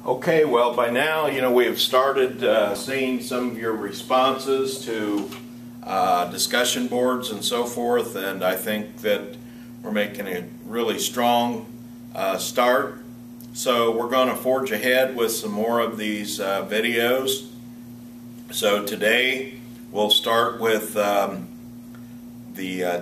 Okay, well, by now, we have started seeing some of your responses to discussion boards and so forth, and I think that we're making a really strong start. So we're going to forge ahead with some more of these videos. So today we'll start with the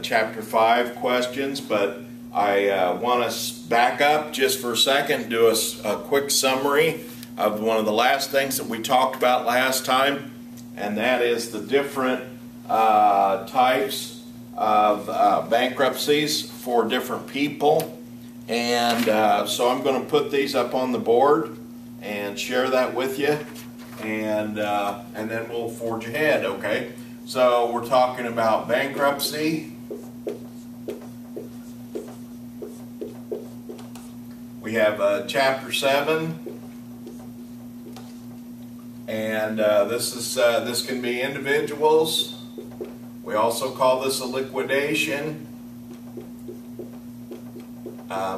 Chapter 5 questions, but I want to back up just for a second and do a quick summary of one of the last things that we talked about last time, and that is the different types of bankruptcies for different people. And so I'm going to put these up on the board and share that with you, and then we'll forge ahead, okay? So we're talking about bankruptcy. We have Chapter 7, and this can be individuals. We also call this a liquidation.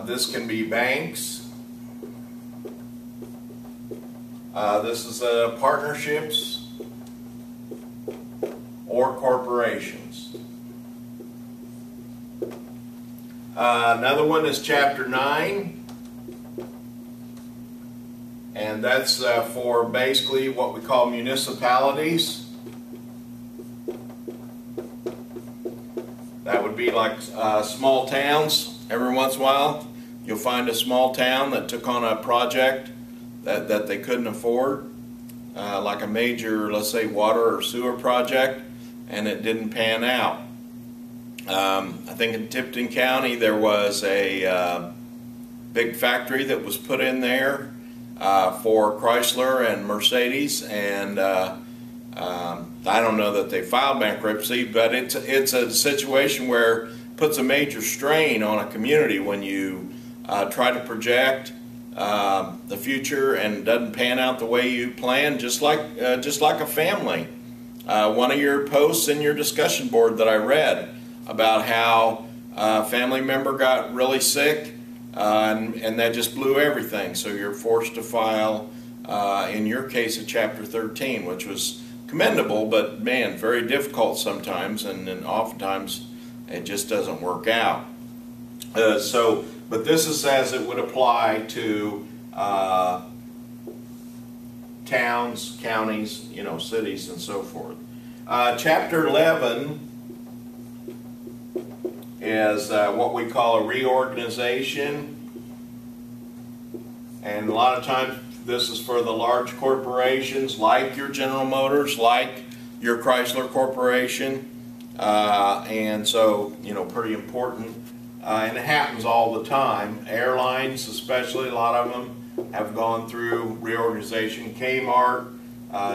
This can be banks. This is partnerships or corporations. Another one is Chapter 9. And that's for basically what we call municipalities. That would be like small towns. Every once in a while you'll find a small town that took on a project that they couldn't afford, like a major, let's say, water or sewer project, and it didn't pan out. I think in Tipton County there was a big factory that was put in there for Chrysler and Mercedes, and I don't know that they filed bankruptcy, but it's a situation where it puts a major strain on a community when you try to project the future and it doesn't pan out the way you planned, just like a family. One of your posts in your discussion board that I read about how a family member got really sick, and that just blew everything. So you're forced to file, in your case, a Chapter 13, which was commendable, but man, very difficult sometimes, and oftentimes it just doesn't work out. But this is as it would apply to towns, counties, cities, and so forth. Chapter 11 is what we call a reorganization, and a lot of times this is for the large corporations like your General Motors, like your Chrysler Corporation, and so pretty important, and it happens all the time. Airlines especially, a lot of them have gone through reorganization. Kmart,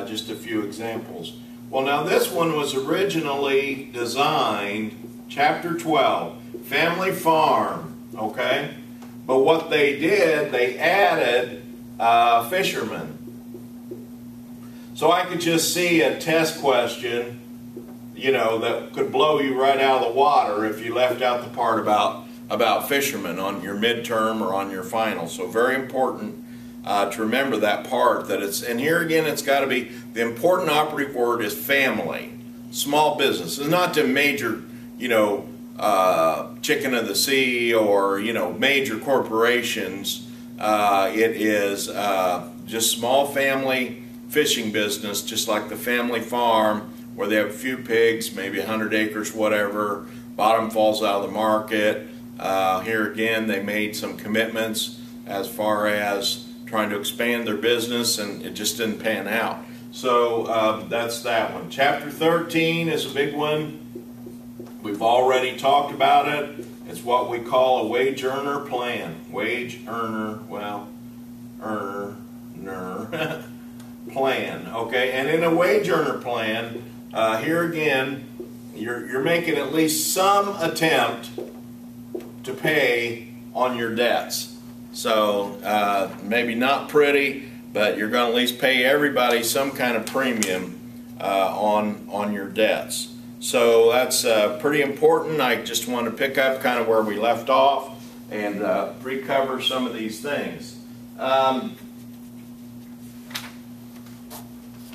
just a few examples. Well, now this one was originally designed, Chapter 12, family farm, okay? But what they did, they added fishermen. So I could just see a test question, that could blow you right out of the water if you left out the part about fishermen on your midterm or on your final. So very important to remember that part, that it's, and here again it's got to be, the important operative word is family, small business. It's not the major, chicken of the sea or, major corporations. It is just small family fishing business, just like the family farm, where they have a few pigs, maybe 100 acres, whatever. Bottom falls out of the market. Here again, they made some commitments as far as trying to expand their business, and it just didn't pan out. So that's that one. Chapter 13 is a big one. We've already talked about it. It's what we call a wage earner plan. Wage earner, earner plan. Okay, and in a wage earner plan, here again, you're making at least some attempt to pay on your debts. So maybe not pretty, but you're going to at least pay everybody some kind of premium on your debts. So that's pretty important. I just want to pick up kind of where we left off and recover some of these things.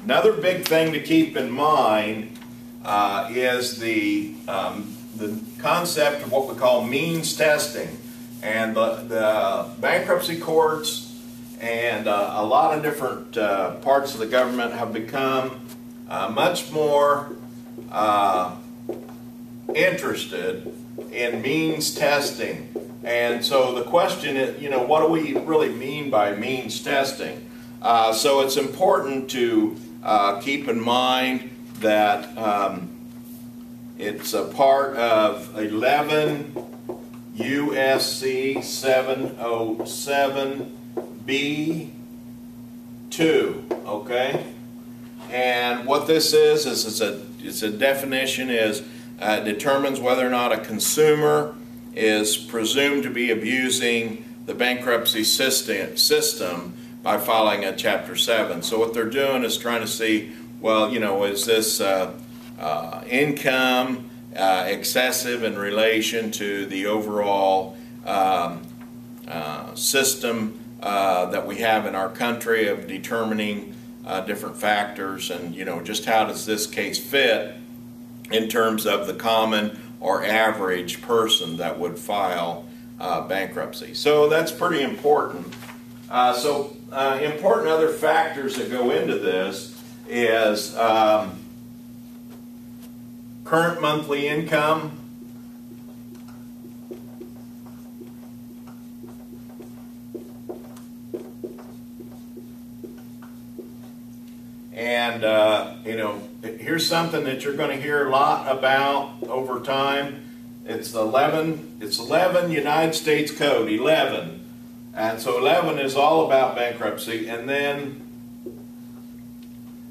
Another big thing to keep in mind is the concept of what we call means testing. And the bankruptcy courts and a lot of different parts of the government have become much more interested in means testing. And so the question is, you know, what do we really mean by means testing? So it's important to keep in mind that it's a part of 11 USC 707B2, okay? And what this is it's a definition is determines whether or not a consumer is presumed to be abusing the bankruptcy system by filing a Chapter 7. So what they're doing is trying to see, well, you know, is this income excessive in relation to the overall system that we have in our country of determining different factors, and, you know, just how does this case fit in terms of the common or average person that would file bankruptcy. So that's pretty important. Important other factors that go into this is current monthly income, and you know, here's something that you're going to hear a lot about over time. It's 11 United States Code, 11. And so 11 is all about bankruptcy, and then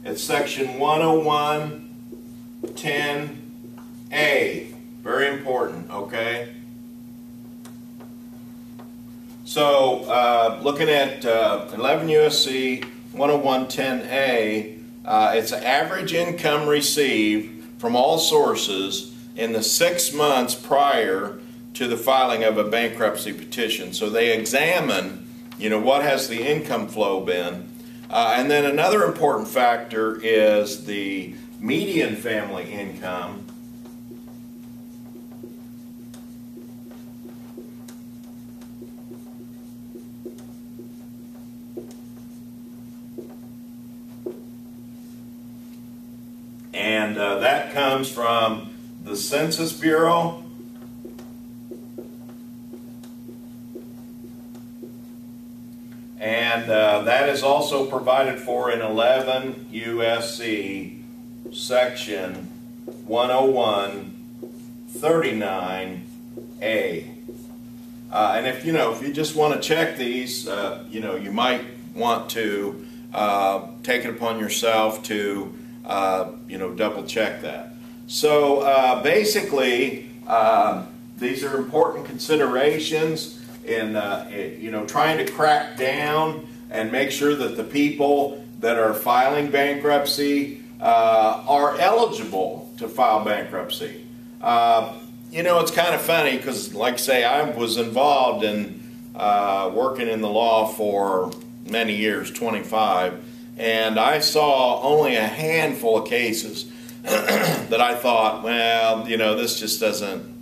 it's section 101.10A. Very important, okay? So looking at 11 USC 101.10A, it's average income received from all sources in the 6 months prior to the filing of a bankruptcy petition. So they examine, you know, what has the income flow been. And then another important factor is the median family income. And that comes from the Census Bureau. And that is also provided for in 11 USC section 101.39A. And if you just want to check these, you might want to take it upon yourself to double check that. So basically, these are important considerations in trying to crack down and make sure that the people that are filing bankruptcy are eligible to file bankruptcy. It's kind of funny because, like I say, I was involved in working in the law for many years, 25, and I saw only a handful of cases that I thought, well, this just doesn't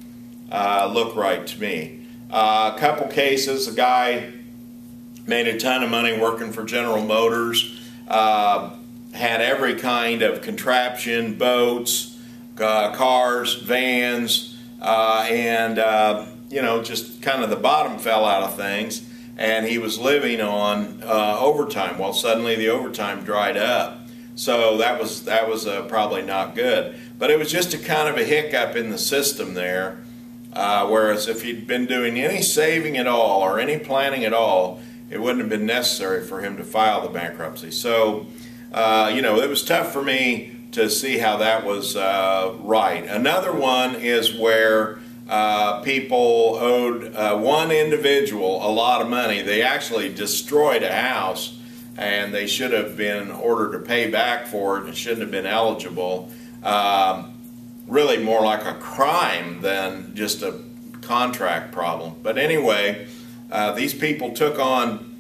look right to me. A couple cases, a guy made a ton of money working for General Motors, had every kind of contraption, boats, cars, vans, and just kind of the bottom fell out of things, and he was living on overtime. Well, suddenly the overtime dried up, so that was probably not good. But it was just a kind of a hiccup in the system there. Whereas if he'd been doing any saving at all or any planning at all, it wouldn't have been necessary for him to file the bankruptcy. So, it was tough for me to see how that was right. Another one is where people owed one individual a lot of money. They actually destroyed a house, and they should have been ordered to pay back for it and shouldn't have been eligible. Really more like a crime than just a contract problem. But anyway, these people took on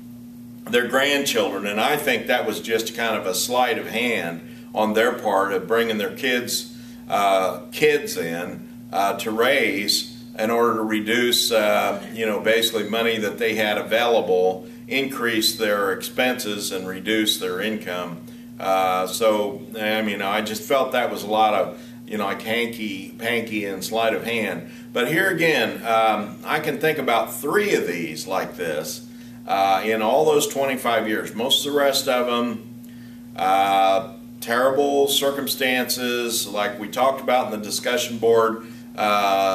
their grandchildren. And I think that was just kind of a sleight of hand on their part of bringing their kids in to raise in order to reduce, basically money that they had available, increase their expenses and reduce their income. So, I mean, I just felt that was a lot of, like hanky-panky and sleight of hand. But here again, I can think about 3 of these like this in all those 25 years. Most of the rest of them, terrible circumstances, like we talked about in the discussion board,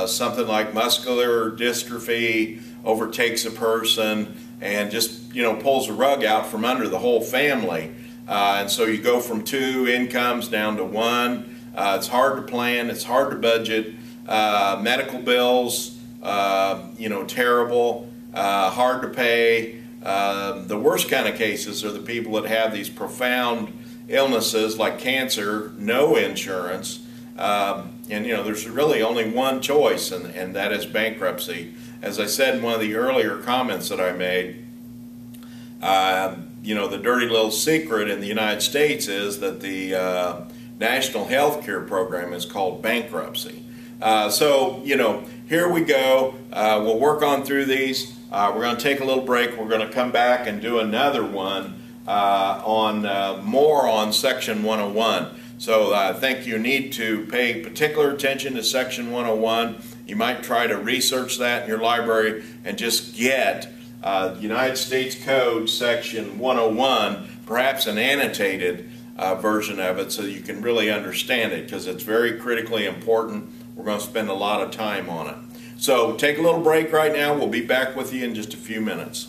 something like muscular dystrophy overtakes a person and just, pulls the rug out from under the whole family. And so you go from 2 incomes down to 1. It's hard to plan, it's hard to budget. Medical bills, terrible, hard to pay. The worst kind of cases are the people that have these profound illnesses like cancer, no insurance, and there's really only one choice, and that is bankruptcy. As I said in one of the earlier comments that I made, the dirty little secret in the United States is that the national health care program is called bankruptcy. So, here we go. We'll work on through these. We're going to take a little break. We're going to come back and do another one more on Section 101. So I think you need to pay particular attention to Section 101. You might try to research that in your library and just get United States Code Section 101, perhaps an annotated version of it so you can really understand it, because it's very critically important. We're going to spend a lot of time on it. So take a little break right now. We'll be back with you in just a few minutes.